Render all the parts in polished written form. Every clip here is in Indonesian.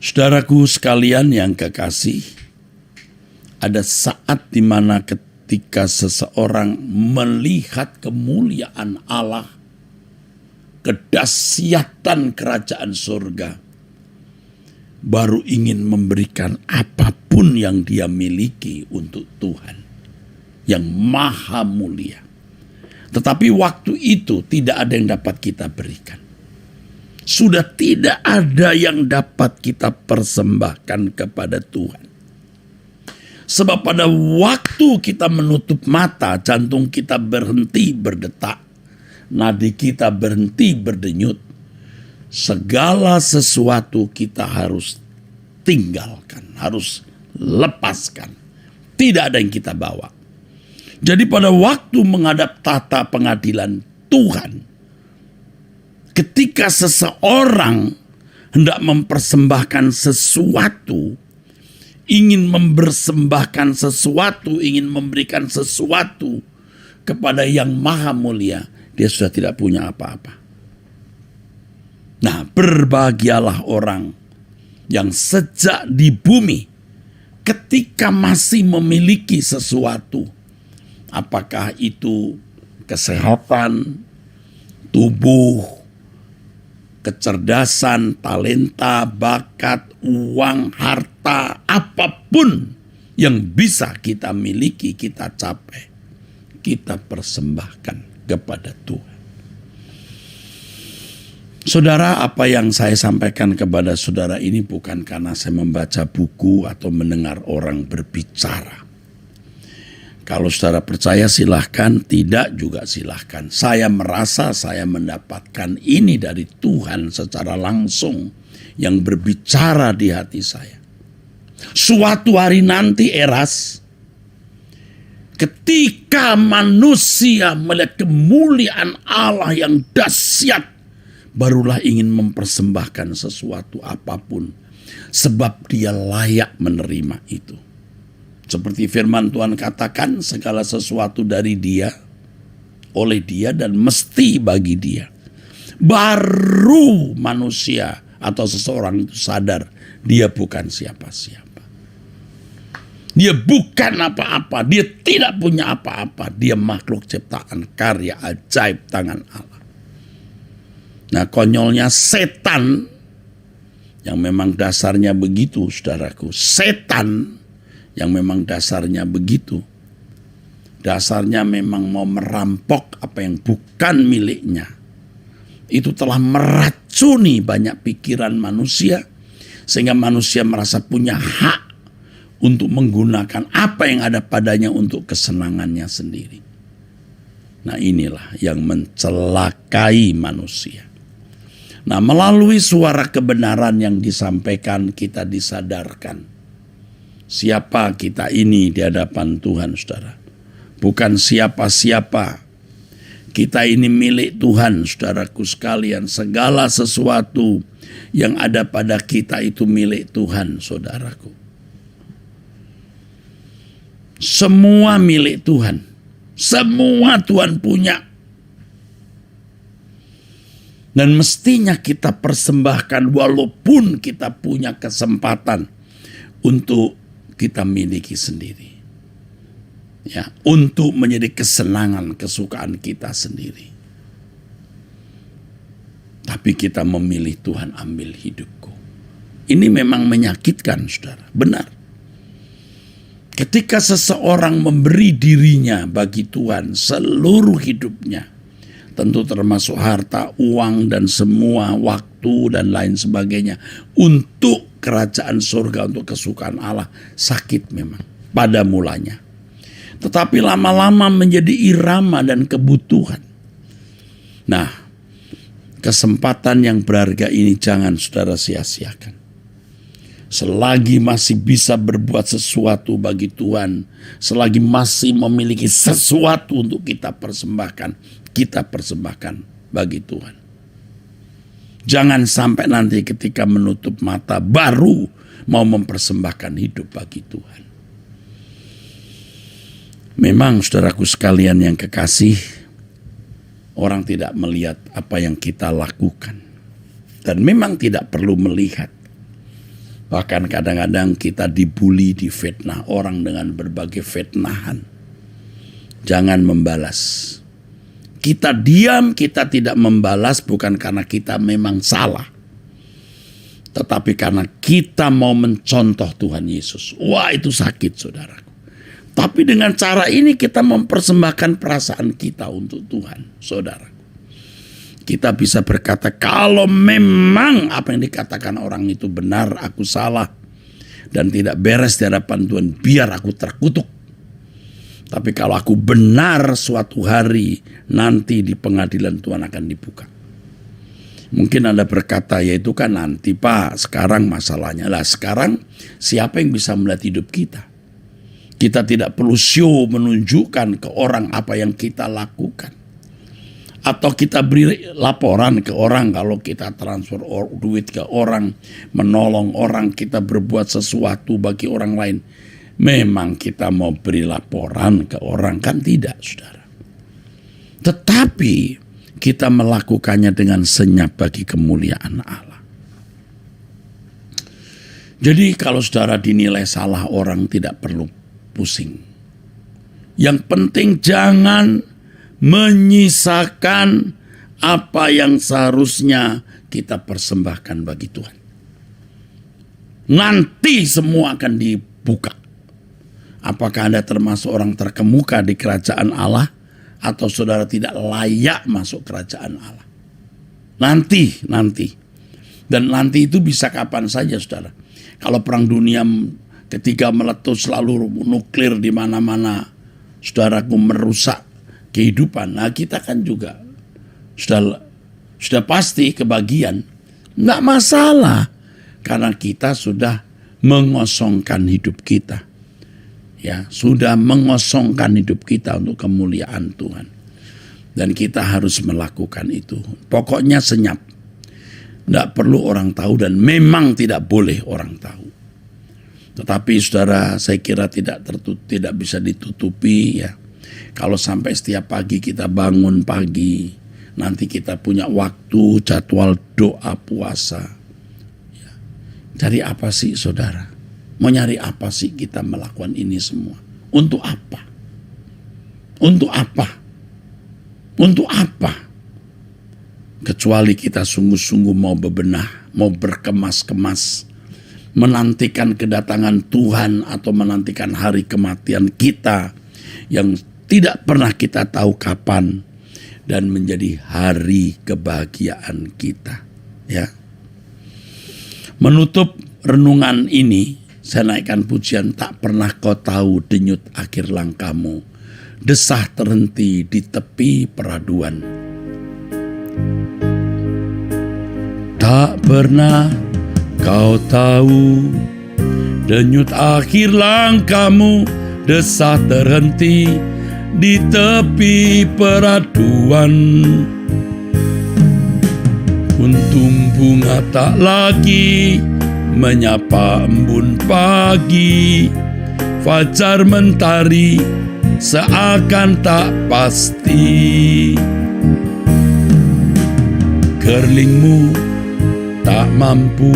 Saudaraku sekalian yang kekasih, ada saat di mana ketika seseorang melihat kemuliaan Allah, kedahsyatan kerajaan surga, baru ingin memberikan apapun yang dia miliki untuk Tuhan yang maha mulia. Tetapi waktu itu tidak ada yang dapat kita berikan. Sudah tidak ada yang dapat kita persembahkan kepada Tuhan. Sebab pada waktu kita menutup mata, jantung kita berhenti berdetak, nadi kita berhenti berdenyut. Segala sesuatu kita harus tinggalkan, harus lepaskan. Tidak ada yang kita bawa. Jadi pada waktu menghadap tata pengadilan Tuhan, ketika seseorang hendak mempersembahkan sesuatu, ingin mempersembahkan sesuatu, ingin memberikan sesuatu kepada yang maha mulia, dia sudah tidak punya apa-apa. Nah, berbahagialah orang yang sejak di bumi, ketika masih memiliki sesuatu, apakah itu kesehatan, tubuh, kecerdasan, talenta, bakat, uang, harta, apapun yang bisa kita miliki, kita capai, kita persembahkan kepada Tuhan. Saudara, apa yang saya sampaikan kepada saudara ini bukan karena saya membaca buku atau mendengar orang berbicara. Kalau saudara percaya silahkan, tidak juga silahkan. Saya merasa saya mendapatkan ini dari Tuhan secara langsung yang berbicara di hati saya. Suatu hari nanti Eras, ketika manusia melihat kemuliaan Allah yang dahsyat, barulah ingin mempersembahkan sesuatu apapun, sebab dia layak menerima itu. Seperti firman Tuhan katakan, segala sesuatu dari Dia, oleh Dia, dan mesti bagi Dia. Baru manusia atau seseorang itu sadar dia bukan siapa-siapa. Dia bukan apa-apa, dia tidak punya apa-apa. Dia makhluk ciptaan karya ajaib tangan Allah. Nah, konyolnya setan, yang memang dasarnya begitu, saudaraku. Setan yang memang dasarnya begitu. Dasarnya memang mau merampok apa yang bukan miliknya. Itu telah meracuni banyak pikiran manusia, sehingga manusia merasa punya hak untuk menggunakan apa yang ada padanya untuk kesenangannya sendiri. Nah, inilah yang mencelakai manusia. Nah, melalui suara kebenaran yang disampaikan, kita disadarkan siapa kita ini di hadapan Tuhan, saudara. Bukan siapa-siapa. Kita ini milik Tuhan, saudaraku sekalian. Segala sesuatu yang ada pada kita itu milik Tuhan, saudaraku. Semua milik Tuhan. Semua Tuhan punya. Dan mestinya kita persembahkan walaupun kita punya kesempatan untuk kita miliki sendiri. Ya, untuk menjadi kesenangan, kesukaan kita sendiri. Tapi kita memilih Tuhan ambil hidupku. Ini memang menyakitkan, saudara. Benar. Ketika seseorang memberi dirinya bagi Tuhan seluruh hidupnya, tentu termasuk harta, uang, dan semua waktu dan lain sebagainya, untuk kerajaan surga, untuk kesukaan Allah, sakit memang pada mulanya. Tetapi lama-lama menjadi irama dan kebutuhan. Nah, kesempatan yang berharga ini jangan saudara sia-siakan. Selagi masih bisa berbuat sesuatu bagi Tuhan, selagi masih memiliki sesuatu untuk kita persembahkan, kita persembahkan bagi Tuhan. Jangan sampai nanti ketika menutup mata baru mau mempersembahkan hidup bagi Tuhan. Memang saudaraku sekalian yang kekasih, orang tidak melihat apa yang kita lakukan. Dan memang tidak perlu melihat. Bahkan kadang-kadang kita dibully, difitnah orang dengan berbagai fitnahan. Jangan membalas. Kita diam, kita tidak membalas bukan karena kita memang salah, tetapi karena kita mau mencontoh Tuhan Yesus. Wah, itu sakit, saudaraku. Tapi dengan cara ini kita mempersembahkan perasaan kita untuk Tuhan, saudaraku. Kita bisa berkata, kalau memang apa yang dikatakan orang itu benar, aku salah dan tidak beres di hadapan Tuhan, biar aku terkutuk. Tapi kalau aku benar, suatu hari nanti di pengadilan Tuhan akan dibuka. Mungkin Anda berkata, ya itu kan nanti Pak, sekarang masalahnya. Lah sekarang siapa yang bisa melihat hidup kita? Kita tidak perlu show menunjukkan ke orang apa yang kita lakukan. Atau kita beri laporan ke orang kalau kita transfer duit ke orang, menolong orang, kita berbuat sesuatu bagi orang lain. Memang kita mau beri laporan ke orang, kan tidak, saudara. Tetapi kita melakukannya dengan senyap bagi kemuliaan Allah. Jadi kalau saudara dinilai salah orang, tidak perlu pusing. Yang penting jangan menyisakan apa yang seharusnya kita persembahkan bagi Tuhan. Nanti semua akan dibuka. Apakah Anda termasuk orang terkemuka di kerajaan Allah, atau saudara tidak layak masuk kerajaan Allah? Nanti. Dan nanti itu bisa kapan saja, saudara. Kalau perang dunia ketiga meletus, lalu nuklir di mana-mana, saudaraku, merusak kehidupan. Nah, kita kan juga sudah pasti kebagian. Nggak masalah, karena kita sudah mengosongkan hidup kita. Ya, sudah mengosongkan hidup kita untuk kemuliaan Tuhan. Dan kita harus melakukan itu. Pokoknya senyap. Tidak perlu orang tahu dan memang tidak boleh orang tahu. Tetapi saudara, saya kira tidak bisa ditutupi ya. Kalau sampai setiap pagi kita bangun pagi, nanti kita punya waktu, jadwal doa puasa. Ya. Cari apa sih, saudara? Mau nyari apa sih kita melakukan ini semua? Untuk apa? Untuk apa? Untuk apa? Kecuali kita sungguh-sungguh mau bebenah, mau berkemas-kemas, menantikan kedatangan Tuhan atau menantikan hari kematian kita yang tidak pernah kita tahu kapan, dan menjadi hari kebahagiaan kita. Ya. Menutup renungan ini, saya naikkan pujian, tak pernah kau tahu denyut akhir langkahmu, desah terhenti di tepi peraduan. Tak pernah kau tahu denyut akhir langkahmu, desah terhenti di tepi peraduan. Untung bunga tak lagi menyapa embun pagi, fajar mentari seakan tak pasti. Kerlingmu tak mampu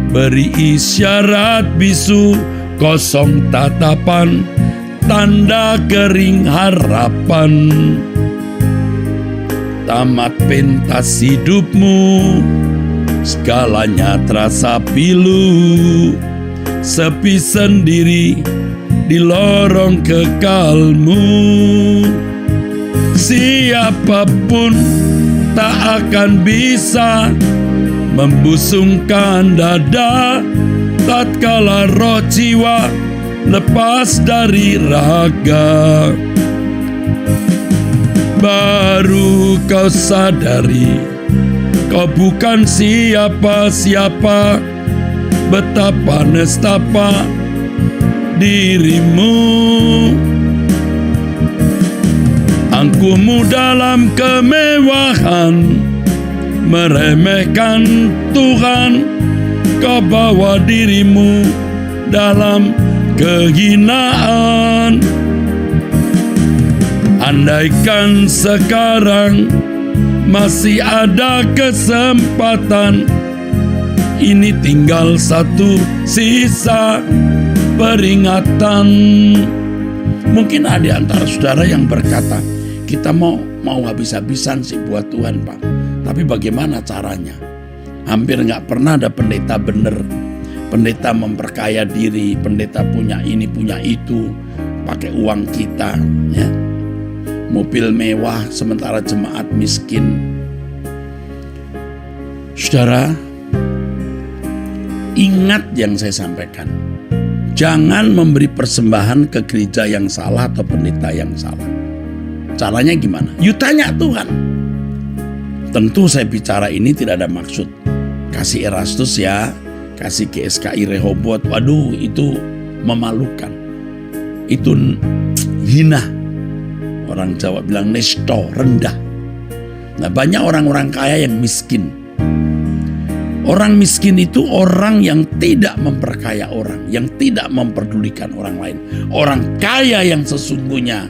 beri isyarat bisu, kosong tatapan tanda kering harapan. Tamat pentas hidupmu, segalanya terasa pilu, sepi sendiri di lorong kekalmu. Siapapun tak akan bisa membusungkan dada tatkala roh jiwa lepas dari raga. Baru kau sadari kau bukan siapa-siapa, betapa nestapa dirimu. Angkuhmu dalam kemewahan, meremehkan Tuhan, kau bawa dirimu dalam kehinaan. Andaikan sekarang masih ada kesempatan, Ini tinggal satu sisa peringatan. Mungkin ada di antara saudara yang berkata, kita mau habis-habisan sih buat Tuhan, Pak. Tapi bagaimana caranya? Hampir nggak pernah ada pendeta benar. Pendeta memperkaya diri, pendeta punya ini, punya itu, pakai uang kita, ya. Mobil mewah, sementara jemaat miskin. Saudara, ingat yang saya sampaikan. Jangan memberi persembahan ke gereja yang salah atau pendeta yang salah. Caranya gimana? You tanya Tuhan. Tentu saya bicara ini tidak ada maksud kasih Erastus ya, kasih GSKI Rehoboth. Waduh, itu memalukan. Itu hina. Orang Jawa bilang nesto, rendah. Nah, banyak orang-orang kaya yang miskin. Orang miskin itu orang yang tidak memperkaya orang, yang tidak memperdulikan orang lain. Orang kaya yang sesungguhnya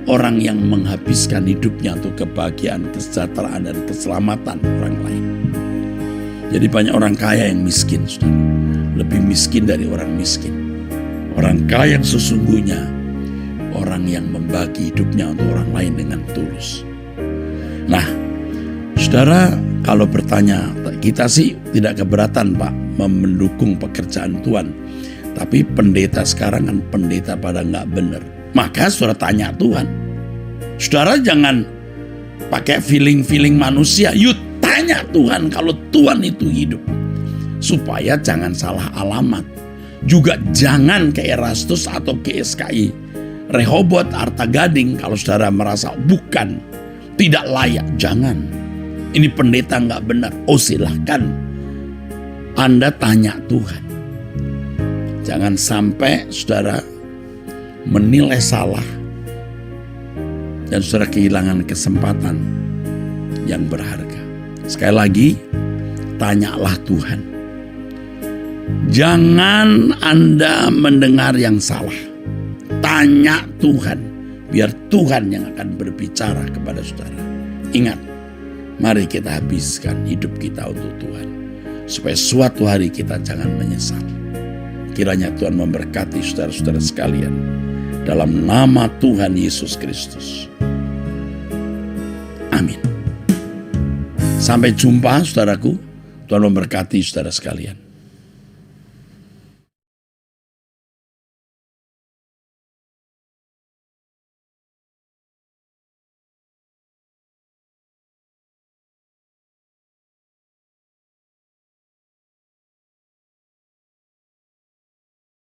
orang yang menghabiskan hidupnya untuk kebahagiaan, kesejahteraan, dan keselamatan orang lain. Jadi banyak orang kaya yang miskin, saudara. Lebih miskin dari orang miskin. Orang kaya yang sesungguhnya orang yang membagi hidupnya untuk orang lain dengan tulus. Nah, saudara, kalau bertanya, kita sih tidak keberatan, Pak, mendukung pekerjaan Tuhan. Tapi pendeta sekarang kan pendeta pada nggak benar. Maka saudara tanya Tuhan. Saudara jangan pakai feeling manusia. Yuk tanya Tuhan kalau Tuhan itu hidup. Supaya jangan salah alamat. Juga jangan ke Erastus atau GSKI Rehoboth, Arta Gading. Kalau saudara merasa bukan, tidak layak, jangan. Ini pendeta nggak benar. Oh silahkan Anda tanya Tuhan. Jangan sampai saudara menilai salah dan saudara kehilangan kesempatan yang berharga. Sekali lagi, tanyalah Tuhan. Jangan Anda mendengar yang salah. Tanya Tuhan, biar Tuhan yang akan berbicara kepada saudara. Ingat, mari kita habiskan hidup kita untuk Tuhan, supaya suatu hari kita jangan menyesal. Kiranya Tuhan memberkati saudara-saudara sekalian, dalam nama Tuhan Yesus Kristus. Amin. Sampai jumpa saudaraku. Tuhan memberkati saudara sekalian.